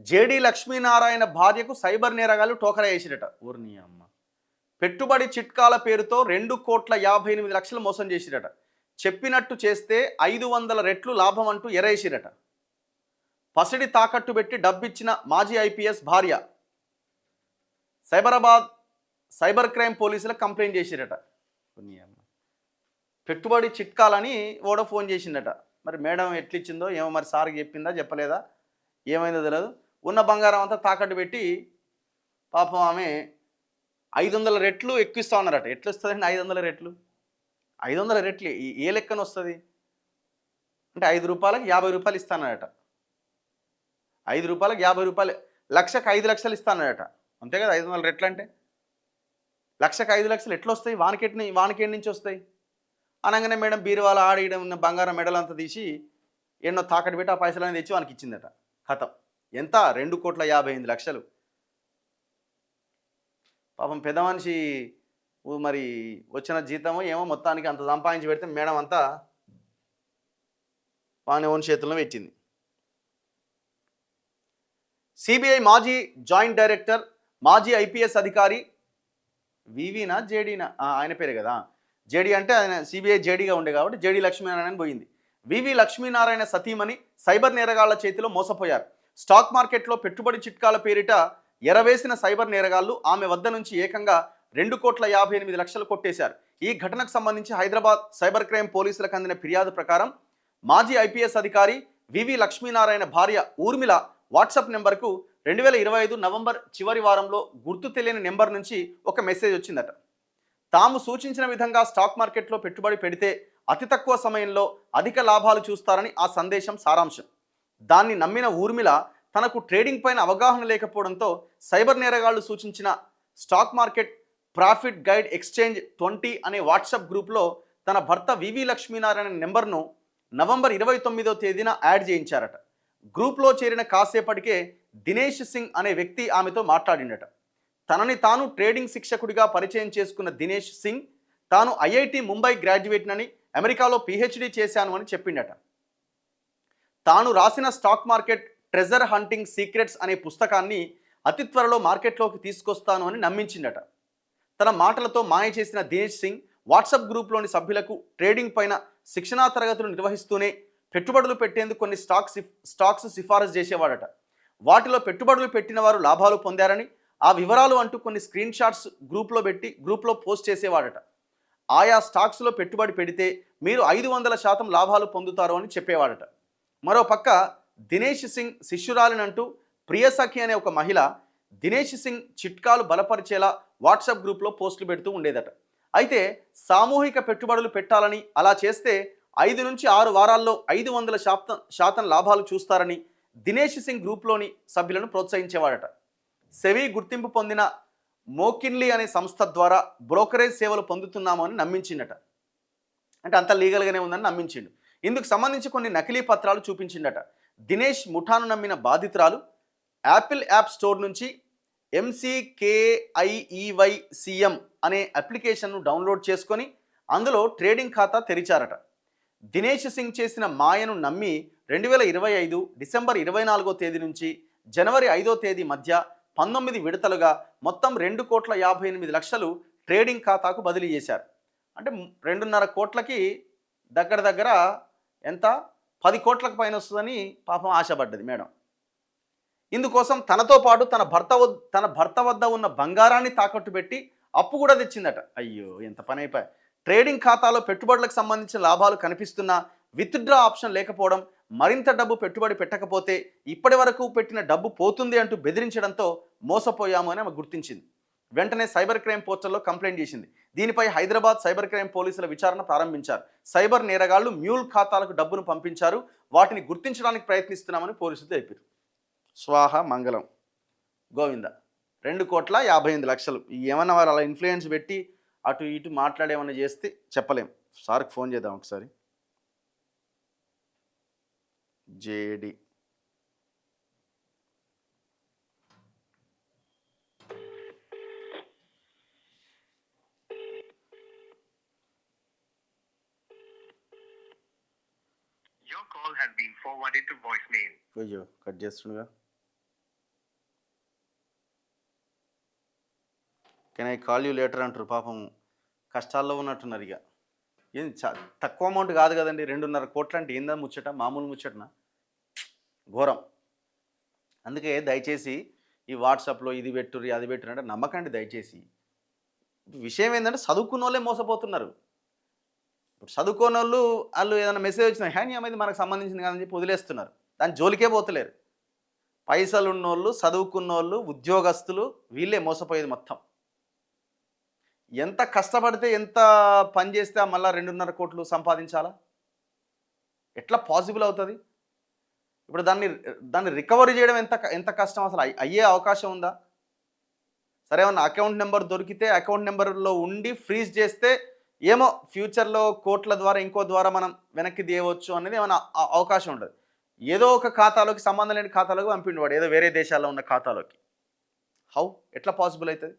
JD Lakshminarayana భార్యకు cyber నేరగాళ్లు టోకరా వేసిరట. ఊరిని అమ్మ. పెట్టుబడి చిట్కాల పేరుతో 2,58,00,000 మోసం చేసిరట. చెప్పినట్టు చేస్తే 500 రెట్లు లాభం అంటూ ఎరేసిరట. పసిడి తాకట్టు పెట్టి డబ్బిచ్చిన మాజీ ఐపీఎస్ భార్య సైబర్ క్రైమ్ పోలీసులకు కంప్లైంట్ చేసిరట. పెట్టుబడి చిట్కాలని ఓడో ఫోన్ చేసిందట. మరి మేడం ఎట్లిచ్చిందో ఏమో, మరి సార్కి చెప్పిందా చెప్పలేదా ఏమైందో తెలియదు. ఉన్న బంగారం అంతా తాకట్టు పెట్టి పాపం ఆమె 500 రెట్లు ఎక్కువిస్తా ఉన్నారట. ఎట్లా వస్తుందండి 500 రెట్లు? 500 రెట్లు ఏ లెక్కన వస్తుంది అంటే 5 రూపాయలకి 50 రూపాయలు ఇస్తానట. 5 రూపాయలకి 50 రూపాయలు, లక్షకు 5 లక్షలు ఇస్తానట. అంతే కదా 500 రెట్లు అంటే. లక్షకు 5 లక్షలు ఎట్లా వస్తాయి? వానికేటి నుంచి వస్తాయి అనగానే మేడం బీరువాల ఆడియడం ఉన్న బంగారం మెడలంతా తీసి ఎన్నో తాకట్టు పెట్టి ఆ పైసలు అనేది తెచ్చి వానికి ఇచ్చిందట. కథం. ఎంత? 2,58,00,000. పాపం పెద్ద మనిషి మరి వచ్చిన జీతమో ఏమో మొత్తానికి అంత సంపాదించి పెడితే మేడం అంతా వాని ఓన్ చేతుల్లో పెట్టింది. సిబిఐ మాజీ జాయింట్ డైరెక్టర్, మాజీ ఐపీఎస్ అధికారి వివినా జేడీనా, ఆయన పేరే కదా. జేడీ అంటే ఆయన సిబిఐ జేడీగా ఉండే కాబట్టి జేడీ లక్ష్మీనారాయణ పోయింది. వివి లక్ష్మీనారాయణ సతీమణి సైబర్ నేరగాళ్ల చేతిలో మోసపోయారు. స్టాక్ మార్కెట్లో పెట్టుబడి చిట్కాల పేరిట ఎరవేసిన సైబర్ నేరగాళ్లు ఆమె వద్ద నుంచి ఏకంగా 2,58,00,000 కొట్టేశారు. ఈ ఘటనకు సంబంధించి హైదరాబాద్ సైబర్ క్రైమ్ పోలీసులకు అందిన ఫిర్యాదు ప్రకారం మాజీ ఐపీఎస్ అధికారి వివి లక్ష్మీనారాయణ భార్య ఊర్మిళ వాట్సాప్ నెంబర్కు 2025 నవంబర్ చివరి వారంలో గుర్తు తెలియని నెంబర్ నుంచి ఒక మెసేజ్ వచ్చిందట. తాము సూచించిన విధంగా స్టాక్ మార్కెట్లో పెట్టుబడి పెడితే అతి తక్కువ సమయంలో అధిక లాభాలు చూస్తారని ఆ సందేశం సారాంశం. దాన్ని నమ్మిన ఊర్మిళ తనకు ట్రేడింగ్ పైన అవగాహన లేకపోవడంతో సైబర్ నేరగాళ్లు సూచించిన stock market profit guide exchange 20 అనే వాట్సాప్ గ్రూప్లో తన భర్త వివి లక్ష్మీనారాయణ నెంబర్ను నవంబర్ 29వ తేదీన యాడ్ చేయించారట. గ్రూప్లో చేరిన కాసేపటికే దినేష్ సింగ్ అనే వ్యక్తి ఆమెతో మాట్లాడిండట. తనని తాను ట్రేడింగ్ శిక్షకుడిగా పరిచయం చేసుకున్న దినేష్ సింగ్ తాను ఐఐటి ముంబై గ్రాడ్యుయేట్నని, అమెరికాలో పిహెచ్డి చేశాను అని చెప్పిండట. తాను రాసిన stock market treasure hunting secrets అనే పుస్తకాన్ని అతి త్వరలో మార్కెట్లోకి తీసుకొస్తాను అని నమ్మించిండట. తన మాటలతో మాయ చేసిన దినేష్ సింగ్ వాట్సాప్ గ్రూప్లోని సభ్యులకు ట్రేడింగ్ పైన శిక్షణా తరగతులు నిర్వహిస్తూనే పెట్టుబడులు పెట్టేందుకు కొన్ని స్టాక్స్ సిఫారసు చేసేవాడట. వాటిలో పెట్టుబడులు పెట్టిన వారు లాభాలు పొందారని, ఆ వివరాలు అంటూ కొన్ని స్క్రీన్ షాట్స్ గ్రూప్లో పోస్ట్ చేసేవాడట. ఆయా స్టాక్స్లో పెట్టుబడి పెడితే మీరు 500% లాభాలు పొందుతారు అని చెప్పేవాడట. మరోపక్క దినేష్ సింగ్ శిష్యురాలినంటూ ప్రియసఖి అనే ఒక మహిళ దినేష్ సింగ్ చిట్కాలు బలపరిచేలా వాట్సాప్ గ్రూప్లో పోస్టులు పెడుతూ ఉండేదట. అయితే సామూహిక పెట్టుబడులు పెట్టాలని, అలా చేస్తే 5 నుంచి 6 వారాల్లో 500% లాభాలు చూస్తారని దినేష్ సింగ్ గ్రూప్లోని సభ్యులను ప్రోత్సహించేవాడట. సెవీ గుర్తింపు పొందిన మోకిన్లీ అనే సంస్థ ద్వారా బ్రోకరేజ్ సేవలు పొందుతున్నాము అని నమ్మించిండట. అంటే అంత లీగల్గానే ఉందని నమ్మించిండు. ఇందుకు సంబంధించి కొన్ని నకిలీ పత్రాలు చూపించిండట. దినేష్ ముఠాను నమ్మిన బాధితురాలు యాపిల్ యాప్ స్టోర్ నుంచి MCKIEYCM అనే అప్లికేషన్ను డౌన్లోడ్ చేసుకొని అందులో ట్రేడింగ్ ఖాతా తెరిచారట. దినేష్ సింగ్ చేసిన మాయను నమ్మి 2025 డిసెంబర్ 24వ తేదీ నుంచి జనవరి 5వ తేదీ మధ్య 19 విడతలుగా మొత్తం 2,58,00,000 ట్రేడింగ్ ఖాతాకు బదిలీ చేశారు. అంటే 2.5 కోట్లకి దగ్గర ఎంత 10 కోట్లకు పైన వస్తుందని పాపం ఆశపడ్డది మేడం. ఇందుకోసం తనతో పాటు తన భర్త వద్ద ఉన్న బంగారాన్ని తాకట్టు పెట్టి అప్పు కూడా తెచ్చిందట. అయ్యో ఎంత పని అయిపోయి. ట్రేడింగ్ ఖాతాలో పెట్టుబడులకు సంబంధించిన లాభాలు కనిపిస్తున్నా విత్డ్రా ఆప్షన్ లేకపోవడం, మరింత డబ్బు పెట్టుబడి పెట్టకపోతే ఇప్పటి వరకు పెట్టిన డబ్బు పోతుంది అంటూ బెదిరించడంతో మోసపోయాము అని ఆమె గుర్తించింది. వెంటనే సైబర్ క్రైమ్ పోర్టల్లో కంప్లైంట్ చేసింది. దీనిపై హైదరాబాద్ సైబర్ క్రైమ్ పోలీసుల విచారణ ప్రారంభించారు. సైబర్ నేరగాళ్లు మ్యూల్ ఖాతాలకు డబ్బును పంపించారు, వాటిని గుర్తించడానికి ప్రయత్నిస్తున్నామని పోలీసులు తెలిపారు. స్వాహ మంగళం గోవింద. 2,58,00,000 ఏమన్నా వారు అలా ఇన్ఫ్లుయెన్స్ పెట్టి అటు ఇటు మాట్లాడేమన్నా చేస్తే చెప్పలేం. సార్కి ఫోన్ చేద్దాం ఒకసారి. JD Your call has been forwarded to voicemail. అయ్యో కట్ చేస్తుండగా. Can I call you later అంటారు పాపం. కష్టాల్లో ఉన్నట్టున్నారు ఇక. ఏం తక్కువ అమౌంట్ కాదు కదండి. 2.5 కోట్లు అంటే ఏందా ముచ్చట, మామూలు ముచ్చటనా? ఘోరం. అందుకే దయచేసి ఈ వాట్సాప్లో ఇది పెట్టుర్రి అది పెట్టుర్రి అంటే నమ్మకండి దయచేసి. విషయం ఏంటంటే చదువుకున్న వాళ్ళే మోసపోతున్నారు. ఇప్పుడు చదువుకోనోళ్ళు వాళ్ళు ఏదైనా మెసేజ్ వచ్చినా హ్యాన్యం అనేది మనకు సంబంధించింది కాదని చెప్పి వదిలేస్తున్నారు. దాని జోలికే పోతలేరు. పైసలు ఉన్నోళ్ళు, చదువుకున్నోళ్ళు, ఉద్యోగస్తులు వీళ్ళే మోసపోయేది మొత్తం. ఎంత కష్టపడితే ఎంత పని చేస్తే మళ్ళీ 2.5 కోట్లు సంపాదించాలా? ఎట్లా పాసిబుల్ అవుతుంది? ఇప్పుడు దాన్ని రికవరీ చేయడం ఎంత ఎంత కష్టం అసలు? అయ్యే అవకాశం ఉందా? సరే ఏమన్నా అకౌంట్ నెంబర్ దొరికితే అకౌంట్ నెంబర్లో ఉండి ఫ్రీజ్ చేస్తే ఏమో ఫ్యూచర్లో కోట్ల ద్వారా ఇంకో ద్వారా మనం వెనక్కి తీయవచ్చు అనేది ఏమైనా అవకాశం ఉండదు. ఏదో ఒక ఖాతాలోకి, సంబంధం లేని ఖాతాలోకి పంపిండు వాడు, ఏదో వేరే దేశాల్లో ఉన్న ఖాతాలోకి. హౌ? ఎట్లా పాసిబుల్ అవుతుంది?